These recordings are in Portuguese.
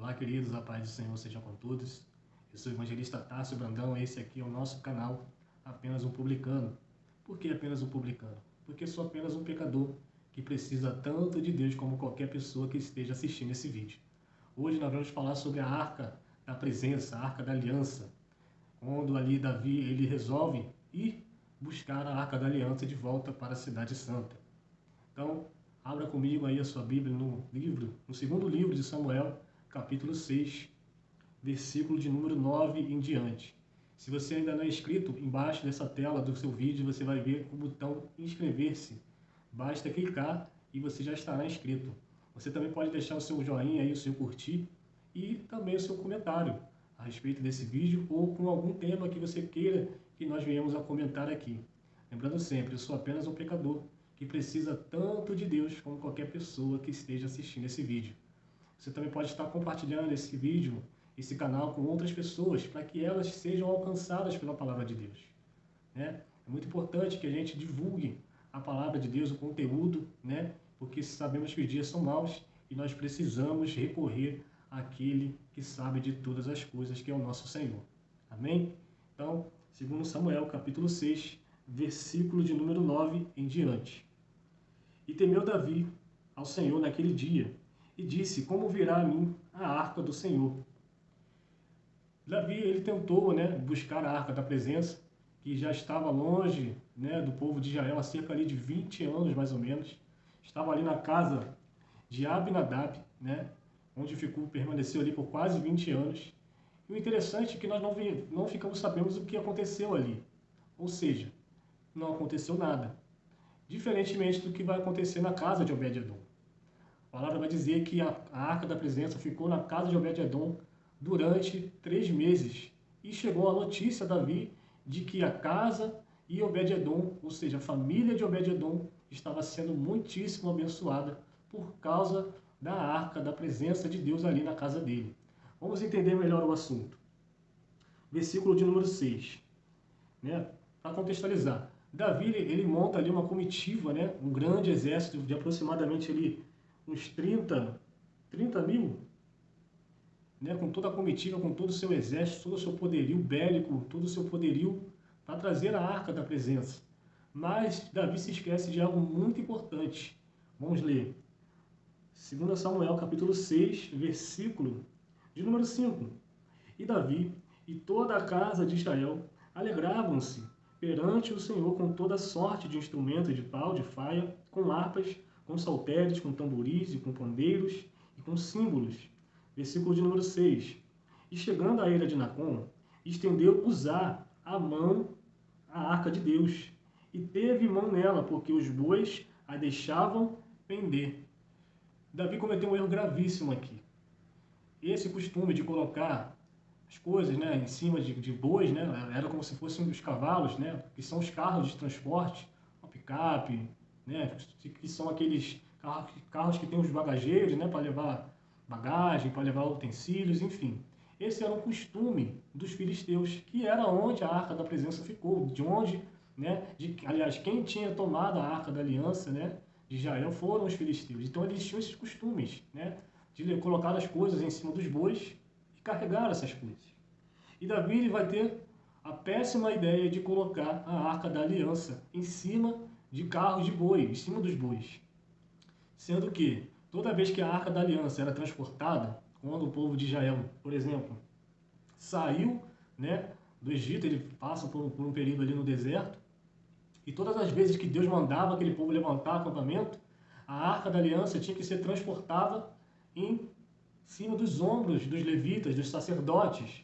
Olá, queridos, a paz do Senhor seja com todos. Eu sou o evangelista Tássio Brandão, esse aqui é o nosso canal Apenas um Publicano. Por que apenas um publicano? Porque sou apenas um pecador que precisa tanto de Deus como qualquer pessoa que esteja assistindo esse vídeo. Hoje nós vamos falar sobre a Arca da Presença, a Arca da Aliança, quando ali Davi ele resolve ir buscar a Arca da Aliança de volta para a Cidade Santa. Então, abra comigo aí a sua Bíblia no segundo livro de Samuel, capítulo 6, versículo de número 9 em diante. Se você ainda não é inscrito, embaixo dessa tela do seu vídeo você vai ver o botão inscrever-se. Basta clicar e você já estará inscrito. Você também pode deixar o seu joinha aí, o seu curtir e também o seu comentário a respeito desse vídeo ou com algum tema que você queira que nós venhamos a comentar aqui. Lembrando sempre, eu sou apenas um pecador que precisa tanto de Deus como qualquer pessoa que esteja assistindo esse vídeo. Você também pode estar compartilhando esse vídeo, esse canal com outras pessoas, para que elas sejam alcançadas pela palavra de Deus. É muito importante que a gente divulgue a palavra de Deus, o conteúdo, porque sabemos que os dias são maus e nós precisamos recorrer àquele que sabe de todas as coisas, que é o nosso Senhor. Amém? Então, segundo Samuel, capítulo 6, versículo de número 9 em diante. E temeu Davi ao Senhor naquele dia, e disse: como virá a mim a arca do Senhor? Davi ele tentou buscar a arca da presença, que já estava longe do povo de Israel há cerca ali de 20 anos mais ou menos. Estava ali na casa de Abinadab, onde permaneceu ali por quase 20 anos. E o interessante é que nós não ficamos sabendo o que aconteceu ali. Ou seja, não aconteceu nada. Diferentemente do que vai acontecer na casa de Obed-edom. A palavra vai dizer que a Arca da Presença ficou na casa de Obed-edom durante 3 meses. E chegou a notícia a Davi de que a casa e Obed-edom, ou seja, a família de Obed-edom, estava sendo muitíssimo abençoada por causa da Arca da Presença de Deus ali na casa dele. Vamos entender melhor o assunto. Versículo de número 6. Para contextualizar, Davi ele monta ali uma comitiva, um grande exército de aproximadamente ali uns 30 mil, com toda a comitiva, com todo o seu exército, todo o seu poderio bélico, todo o seu poderio para trazer a Arca da Presença. Mas Davi se esquece de algo muito importante. Vamos ler. 2 Samuel capítulo 6, versículo de número 5. E Davi e toda a casa de Israel alegravam-se perante o Senhor com toda sorte de instrumentos de pau, de faia, com harpas, com saltérios, com tamboris e com pandeiros e com símbolos. Versículo de número 6. E chegando à eira de Nacon, estendeu Uzá a mão à arca de Deus, e teve mão nela, porque os bois a deixavam pender. Davi cometeu um erro gravíssimo aqui. Esse costume de colocar as coisas em cima de bois, era como se fossem os cavalos, que são os carros de transporte, uma picape, que são aqueles carros que tem os bagageiros, para levar bagagem, para levar utensílios, enfim. Esse era um costume dos filisteus, que era onde a Arca da Presença ficou, de onde, aliás, quem tinha tomado a Arca da Aliança, de Israel foram os filisteus. Então eles tinham esses costumes, de colocar as coisas em cima dos bois e carregar essas coisas. E Davi ele vai ter a péssima ideia de colocar a Arca da Aliança em cima de carros de boi, em cima dos bois. Sendo que toda vez que a Arca da Aliança era transportada, quando o povo de Israel, por exemplo, saiu do Egito, ele passa por um período ali no deserto, e todas as vezes que Deus mandava aquele povo levantar acampamento, a Arca da Aliança tinha que ser transportada em cima dos ombros dos levitas, dos sacerdotes,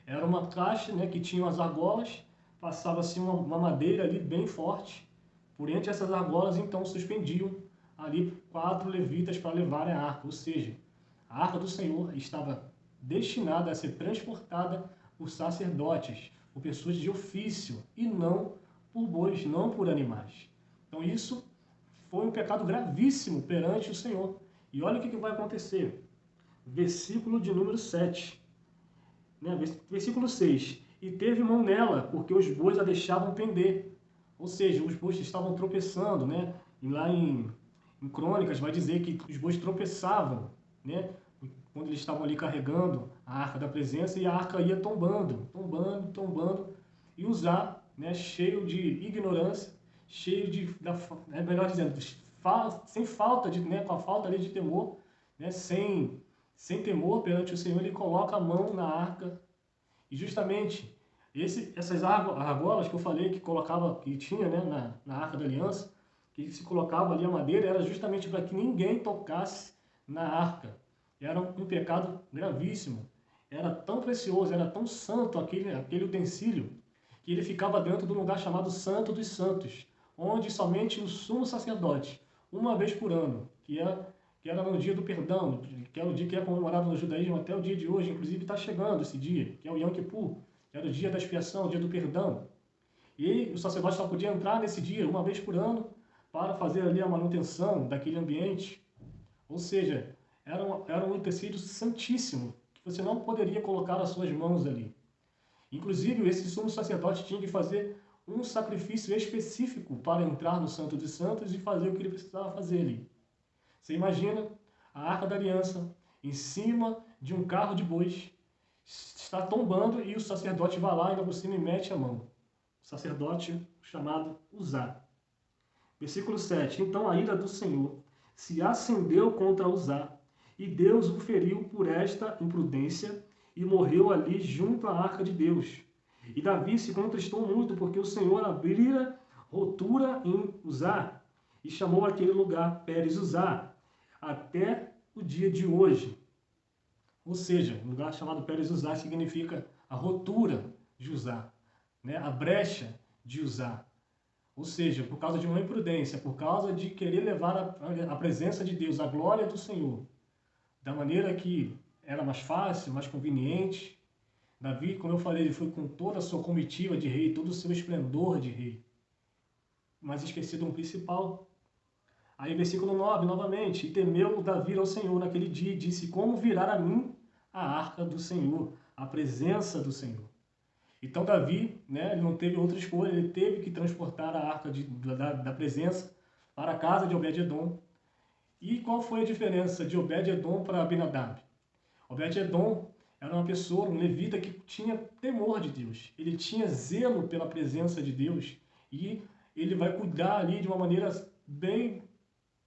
Era uma caixa que tinha as argolas, passava assim uma madeira ali bem forte. Por entre essas argolas, então, suspendiam ali 4 levitas para levarem a arca. Ou seja, a arca do Senhor estava destinada a ser transportada por sacerdotes, por pessoas de ofício, e não por bois, não por animais. Então isso foi um pecado gravíssimo perante o Senhor. E olha o que vai acontecer. Versículo de número 7. Versículo 6. E teve mão nela, porque os bois a deixavam pender. Ou seja, os bois estavam tropeçando, E lá em Crônicas vai dizer que os bois tropeçavam, quando eles estavam ali carregando a arca da presença, e a arca ia tombando, tombando, tombando, e Uzá, né, cheio de ignorância, cheio de, melhor dizendo, sem falta de, né, com a falta ali de temor, né, sem temor perante o Senhor, ele coloca a mão na arca, e justamente essas argolas que eu falei que colocava, que tinha, né, na Arca da Aliança, que se colocava ali a madeira, era justamente para que ninguém tocasse na arca. Era um pecado gravíssimo. Era tão precioso, era tão santo aquele utensílio, que ele ficava dentro de um lugar chamado Santo dos Santos, onde somente o sumo sacerdote, uma vez por ano, que era no dia do perdão, que era o dia que é comemorado no judaísmo até o dia de hoje, inclusive está chegando esse dia, que é o Yom Kippur, que era o dia da expiação, o dia do perdão. E o sacerdote só podia entrar nesse dia, uma vez por ano, para fazer ali a manutenção daquele ambiente. Ou seja, era um utensílio santíssimo, que você não poderia colocar as suas mãos ali. Inclusive, esse sumo sacerdote tinha que fazer um sacrifício específico para entrar no Santo dos Santos e fazer o que ele precisava fazer ali. Você imagina a Arca da Aliança em cima de um carro de bois, está tombando e o sacerdote vai lá ainda por cima e mete a mão. O sacerdote chamado Uzá. Versículo 7. Então a ira do Senhor se acendeu contra Uzá, e Deus o feriu por esta imprudência, e morreu ali junto à arca de Deus. E Davi se contristou muito, porque o Senhor abrira rotura em Uzá, e chamou aquele lugar Pérez Uzá, até o dia de hoje. Ou seja, um lugar chamado Pérez Uzá significa a rotura de Uzá, né? A brecha de Uzá. Ou seja, por causa de uma imprudência, por causa de querer levar a presença de Deus, a glória do Senhor, da maneira que era mais fácil, mais conveniente. Davi, como eu falei, ele foi com toda a sua comitiva de rei, todo o seu esplendor de rei, mas esquecido um principal. Aí, versículo 9, novamente. E temeu Davi ao Senhor naquele dia, e disse: como virá a mim a arca do Senhor, a presença do Senhor? Então, Davi, né, ele não teve outra escolha, ele teve que transportar a arca da presença para a casa de Obed-Edom. E qual foi a diferença de Obed-Edom para Abinadab? Obed-Edom era uma pessoa, um levita que tinha temor de Deus. Ele tinha zelo pela presença de Deus e ele vai cuidar ali de uma maneira bem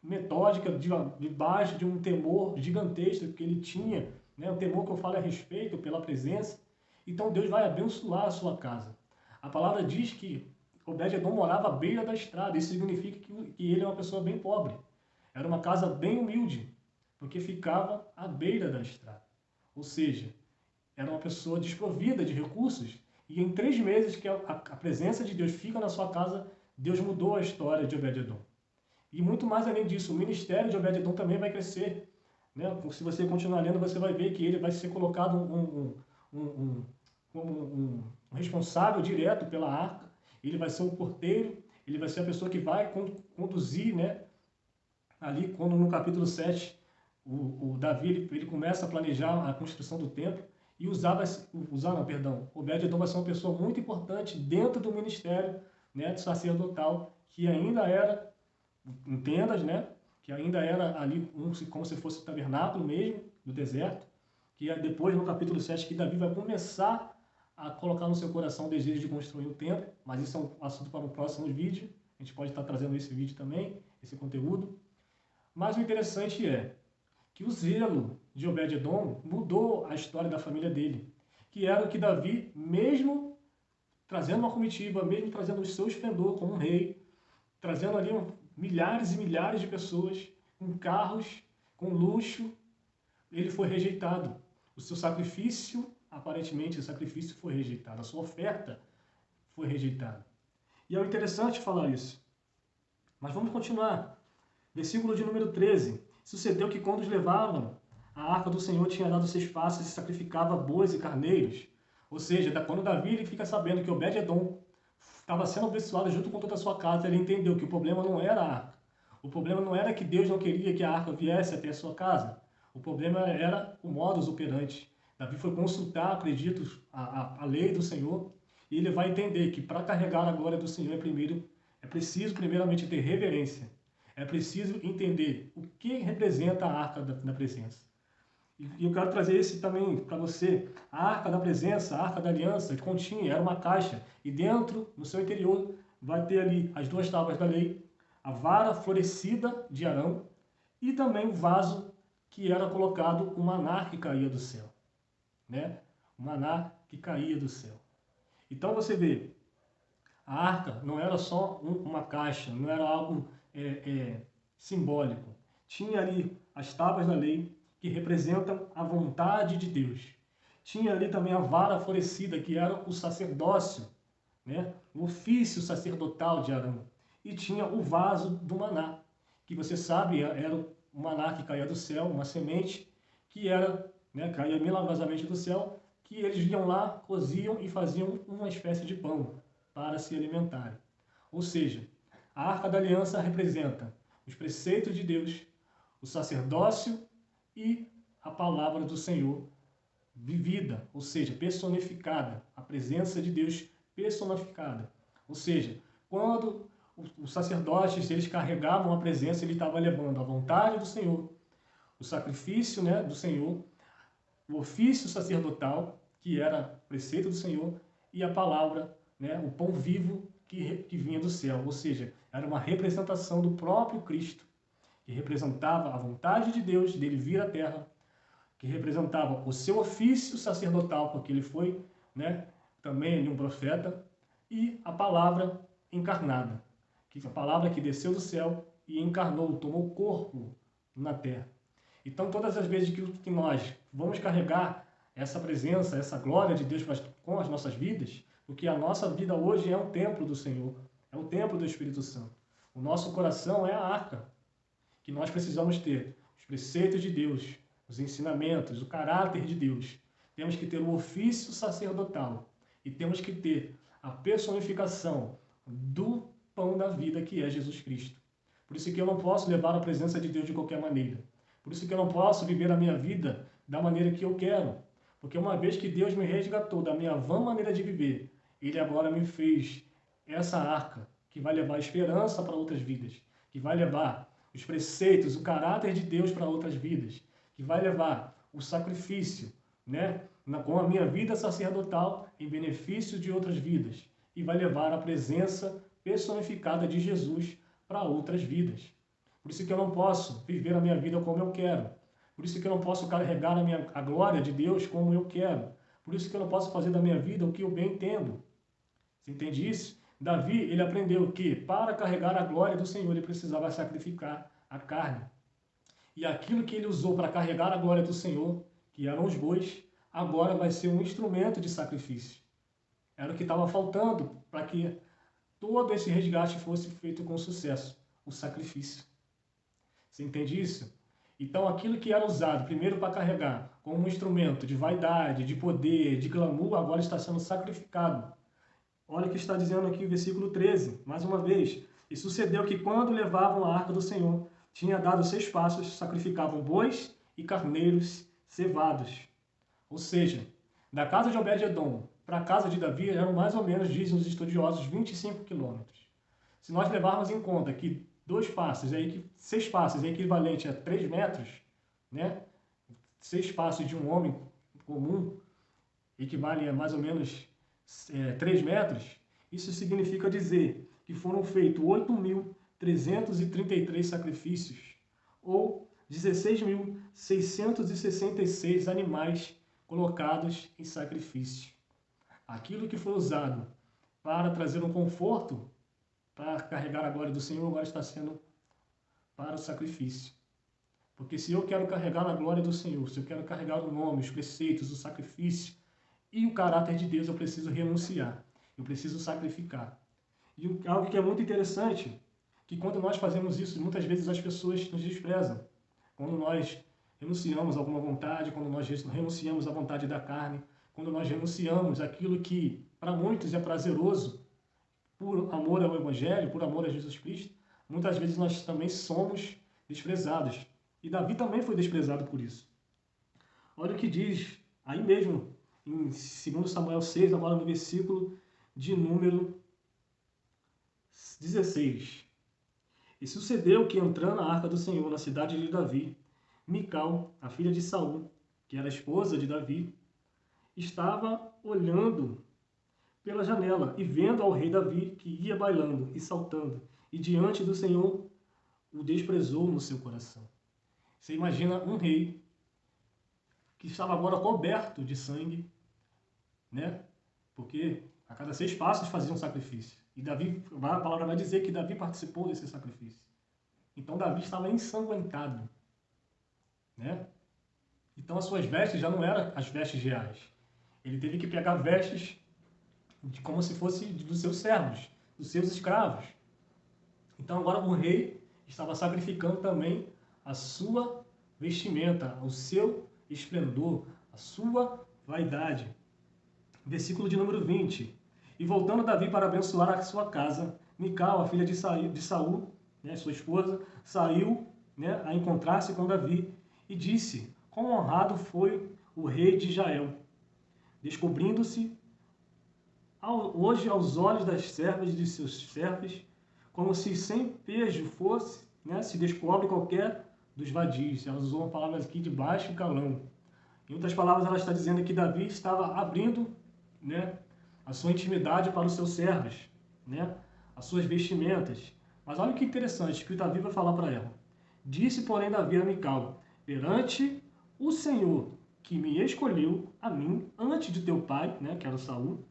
metódica, debaixo de um temor gigantesco que ele tinha, né? O temor que eu falo a respeito pela presença. Então Deus vai abençoar a sua casa. A palavra diz que Obed-Edom morava à beira da estrada. Isso significa que ele é uma pessoa bem pobre. Era uma casa bem humilde, porque ficava à beira da estrada. Ou seja, era uma pessoa desprovida de recursos. E em 3 meses que a presença de Deus fica na sua casa, Deus mudou a história de Obed-Edom. E muito mais além disso, o ministério de Obed-Edom também vai crescer. Né? Se você continuar lendo, você vai ver que ele vai ser colocado um responsável direto pela arca. Ele vai ser o porteiro, ele vai ser a pessoa que vai conduzir, né? Ali, quando no capítulo 7, o Davi ele começa a planejar a construção do templo, e Obed-Edom vai ser uma pessoa muito importante dentro do ministério, né, sacerdotal, que ainda era em tendas, né, que ainda era ali como se fosse o tabernáculo mesmo, no deserto, que é depois, no capítulo 7, que Davi vai começar a colocar no seu coração o desejo de construir o templo, mas isso é um assunto para o próximo vídeo, a gente pode estar trazendo esse vídeo também, esse conteúdo. Mas o interessante é que o zelo de Obed-Edom mudou a história da família dele, que era o que Davi, mesmo trazendo uma comitiva, mesmo trazendo o seu esplendor como um rei, trazendo ali milhares e milhares de pessoas, com carros, com luxo, ele foi rejeitado. O seu sacrifício, aparentemente, o sacrifício foi rejeitado, a sua oferta foi rejeitada. E é interessante falar isso. Mas vamos continuar. Versículo de número 13. Sucedeu que quando os levavam, a arca do Senhor tinha dado 6 passos e sacrificava bois e carneiros. Ou seja, quando Davi ele fica sabendo que Obed-Edom estava sendo abençoado junto com toda a sua casa, ele entendeu que o problema não era a arca. O problema não era que Deus não queria que a arca viesse até a sua casa. O problema era o modus operandi. Davi foi consultar, acredito, a lei do Senhor, e ele vai entender que para carregar a glória do Senhor é preciso primeiramente ter reverência. É preciso entender o que representa a arca da presença. E eu quero trazer esse também para você. A Arca da Presença, a Arca da Aliança, que continha, era uma caixa. E dentro, no seu interior, vai ter ali as 2 tábuas da lei, a vara florescida de Arão e também o vaso que era colocado o maná que caía do céu. Né? O maná que caía do céu. Então você vê, a arca não era só uma caixa, não era algo simbólico. Tinha ali as tábuas da lei, que representam a vontade de Deus. Tinha ali também a vara florescida, que era o sacerdócio, né? O ofício sacerdotal de Arão. E tinha o vaso do maná, que você sabe, era o maná que caía do céu, uma semente, que era, né, caía milagrosamente do céu, que eles iam lá, coziam e faziam uma espécie de pão para se alimentarem. Ou seja, a Arca da Aliança representa os preceitos de Deus, o sacerdócio e a palavra do Senhor vivida, ou seja, personificada, a presença de Deus personificada. Ou seja, quando os sacerdotes eles carregavam a presença, ele estava levando a vontade do Senhor, o sacrifício, né, do Senhor, o ofício sacerdotal, que era preceito do Senhor, e a palavra, né, o pão vivo que vinha do céu. Ou seja, era uma representação do próprio Cristo, que representava a vontade de Deus, dele vir à terra, que representava o seu ofício sacerdotal, porque ele foi, né, também um profeta, e a palavra encarnada, que a palavra que desceu do céu e encarnou, tomou corpo na terra. Então, todas as vezes que nós vamos carregar essa presença, essa glória de Deus com as nossas vidas, porque a nossa vida hoje é um templo do Senhor, é o templo do Espírito Santo. O nosso coração é a arca que nós precisamos ter, os preceitos de Deus, os ensinamentos, o caráter de Deus. Temos que ter o ofício sacerdotal e temos que ter a personificação do pão da vida que é Jesus Cristo. Por isso que eu não posso levar a presença de Deus de qualquer maneira. Por isso que eu não posso viver a minha vida da maneira que eu quero. Porque uma vez que Deus me resgatou da minha vã maneira de viver, Ele agora me fez essa arca que vai levar esperança para outras vidas, que vai levar os preceitos, o caráter de Deus para outras vidas, que vai levar o sacrifício, né, com a minha vida sacerdotal em benefício de outras vidas, e vai levar a presença personificada de Jesus para outras vidas. Por isso que eu não posso viver a minha vida como eu quero. Por isso que eu não posso carregar a glória de Deus como eu quero. Por isso que eu não posso fazer da minha vida o que eu bem entendo. Você entende isso? Davi, ele aprendeu que para carregar a glória do Senhor, ele precisava sacrificar a carne. E aquilo que ele usou para carregar a glória do Senhor, que eram os bois, agora vai ser um instrumento de sacrifício. Era o que estava faltando para que todo esse resgate fosse feito com sucesso, o sacrifício. Você entende isso? Então, aquilo que era usado primeiro para carregar como um instrumento de vaidade, de poder, de glamour, agora está sendo sacrificado. Olha o que está dizendo aqui o versículo 13, mais uma vez. E sucedeu que quando levavam a arca do Senhor, tinha dado 6 passos, sacrificavam bois e carneiros cevados. Ou seja, da casa de Obed-edom para a casa de Davi eram mais ou menos, dizem os estudiosos, 25 quilômetros. Se nós levarmos em conta que 6 passos é equivalente a 3 metros, né? 6 passos de um homem comum equivale a mais ou menos 3 metros, isso significa dizer que foram feitos 8.333 sacrifícios, ou 16.666 animais colocados em sacrifício. Aquilo que foi usado para trazer um conforto, para carregar a glória do Senhor, agora está sendo para o sacrifício. Porque se eu quero carregar a glória do Senhor, se eu quero carregar o nome, os preceitos, o sacrifício e o caráter de Deus, eu preciso renunciar, eu preciso sacrificar. E algo que é muito interessante, que quando nós fazemos isso, muitas vezes as pessoas nos desprezam. Quando nós renunciamos a alguma vontade, quando nós renunciamos à vontade da carne, quando nós renunciamos aquilo que para muitos é prazeroso, por amor ao Evangelho, por amor a Jesus Cristo, muitas vezes nós também somos desprezados. E Davi também foi desprezado por isso. Olha o que diz aí mesmo, em 2 Samuel 6, agora no versículo de número 16. E sucedeu que, entrando a arca do Senhor na cidade de Davi, Mical, a filha de Saul, que era a esposa de Davi, estava olhando pela janela e vendo ao rei Davi que ia bailando e saltando, e diante do Senhor o desprezou no seu coração. Você imagina um rei que estava agora coberto de sangue, né? Porque a cada 6 passos fazia um sacrifício. E Davi, a palavra vai dizer que Davi participou desse sacrifício. Então Davi estava ensanguentado, né? Então as suas vestes já não eram as vestes reais. Ele teve que pegar vestes como se fosse dos seus servos, dos seus escravos. Então agora o rei estava sacrificando também a sua vestimenta, o seu esplendor, a sua vaidade. Versículo de número 20. E voltando Davi para abençoar a sua casa, Mical, a filha de Saul, né, sua esposa, saiu, né, a encontrar-se com Davi e disse: quão honrado foi o rei de Israel, descobrindo-se hoje aos olhos das servas e de seus servos, como se sem pejo fosse, né, se descobre qualquer dos vadios. Ela usou uma palavra aqui de baixo calão. Em outras palavras, ela está dizendo que Davi estava abrindo, né, a sua intimidade para os seus servos, né, as suas vestimentas. Mas olha que interessante que o Davi vai falar para ela. Disse, porém, Davi a Mical: perante o Senhor que me escolheu a mim antes de teu pai, né, que era Saul,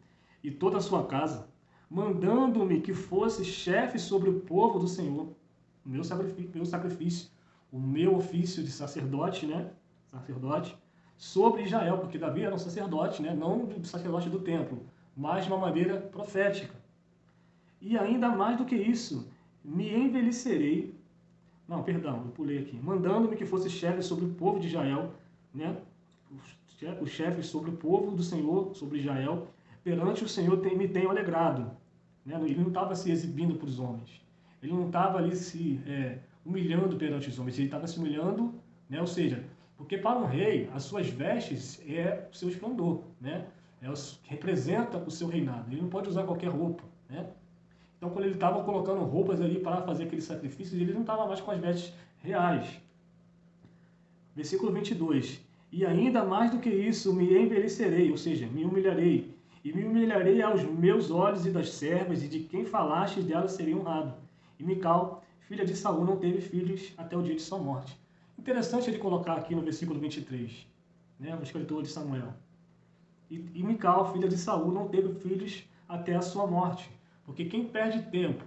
e toda a sua casa, mandando-me que fosse chefe sobre o povo do Senhor, o meu sacrifício, o meu ofício de sacerdote, né, sacerdote, sobre Israel, porque Davi era um sacerdote, né, não do sacerdote do templo, mas de uma maneira profética. E ainda mais do que isso, me envelhecerei, não, perdão, eu pulei aqui, mandando-me que fosse chefe sobre o povo de Israel, né, o chefe sobre o povo do Senhor, sobre Israel, perante o Senhor me tenho alegrado. Né? Ele não estava se exibindo para os homens, ele não estava ali se humilhando perante os homens, ele estava se humilhando, né? Ou seja, porque para um rei, as suas vestes é o seu esplendor, né? Representa o seu reinado, ele não pode usar qualquer roupa, né? Então, quando ele estava colocando roupas ali para fazer aqueles sacrifícios, ele não estava mais com as vestes reais. Versículo 22. E ainda mais do que isso, me envelhecerei, ou seja, me humilharei, e me humilharei aos meus olhos e das servas, e de quem falaste dela serei honrado. E Mical, filha de Saul, não teve filhos até o dia de sua morte. Interessante ele colocar aqui no versículo 23, né, no escritor de Samuel. E Mical, filha de Saul, não teve filhos até a sua morte. Porque quem perde tempo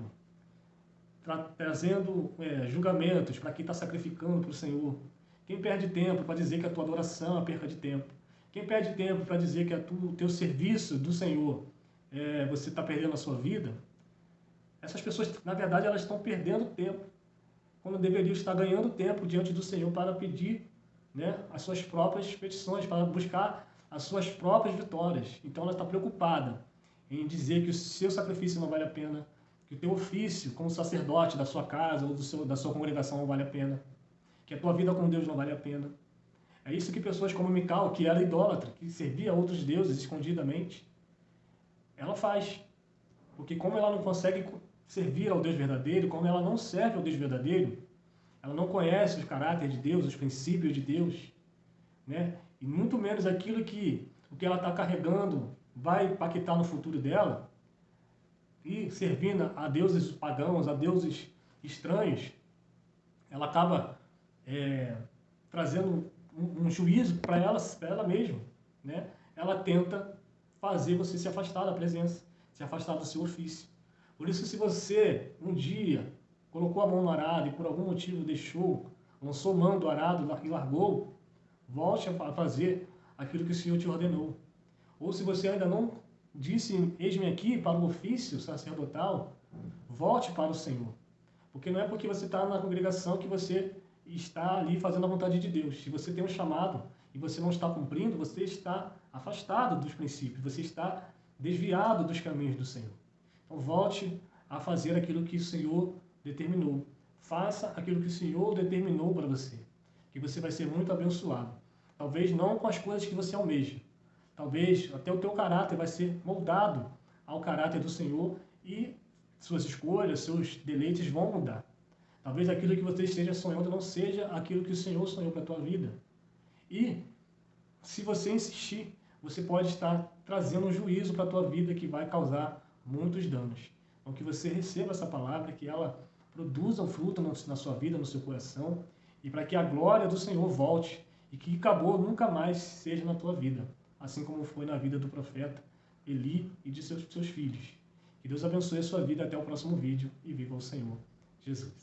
trazendo julgamentos para quem está sacrificando para o Senhor, quem perde tempo para dizer que a tua adoração é perca de tempo, quem perde tempo para dizer que o teu serviço do Senhor você está perdendo a sua vida, essas pessoas, na verdade, elas estão perdendo tempo, quando deveriam estar ganhando tempo diante do Senhor para pedir, né, as suas próprias petições, para buscar as suas próprias vitórias. Então ela está preocupada em dizer que o seu sacrifício não vale a pena, que o teu ofício como sacerdote da sua casa ou da sua congregação não vale a pena, que a tua vida com Deus não vale a pena. É isso que pessoas como Mical, que era idólatra, que servia a outros deuses escondidamente, ela faz. Porque como ela não consegue servir ao Deus verdadeiro, como ela não serve ao Deus verdadeiro, ela não conhece o caráter de Deus, os princípios de Deus, né? E muito menos aquilo que o que ela está carregando vai impactar no futuro dela, e servindo a deuses pagãos, a deuses estranhos, ela acaba trazendo um juízo para ela mesma, né? Ela tenta fazer você se afastar da presença, se afastar do seu ofício. Por isso, se você um dia colocou a mão no arado e por algum motivo deixou, lançou mão do arado e largou, volte a fazer aquilo que o Senhor te ordenou. Ou se você ainda não disse, eis-me aqui para o ofício sacerdotal, volte para o Senhor. Porque não é porque você está na congregação que você está ali fazendo a vontade de Deus. Se você tem um chamado e você não está cumprindo, você está afastado dos princípios, você está desviado dos caminhos do Senhor. Então volte a fazer aquilo que o Senhor determinou. Faça aquilo que o Senhor determinou para você, que você vai ser muito abençoado. Talvez não com as coisas que você almeja. Talvez até o teu caráter vai ser moldado ao caráter do Senhor e suas escolhas, seus deleites vão mudar. Talvez aquilo que você esteja sonhando não seja aquilo que o Senhor sonhou para a tua vida. E se você insistir, você pode estar trazendo um juízo para a tua vida que vai causar muitos danos. Então, que você receba essa palavra, que ela produza um fruto na sua vida, no seu coração, e para que a glória do Senhor volte e que acabou nunca mais seja na tua vida, assim como foi na vida do profeta Eli e de seus filhos. Que Deus abençoe a sua vida até o próximo vídeo e viva o Senhor Jesus.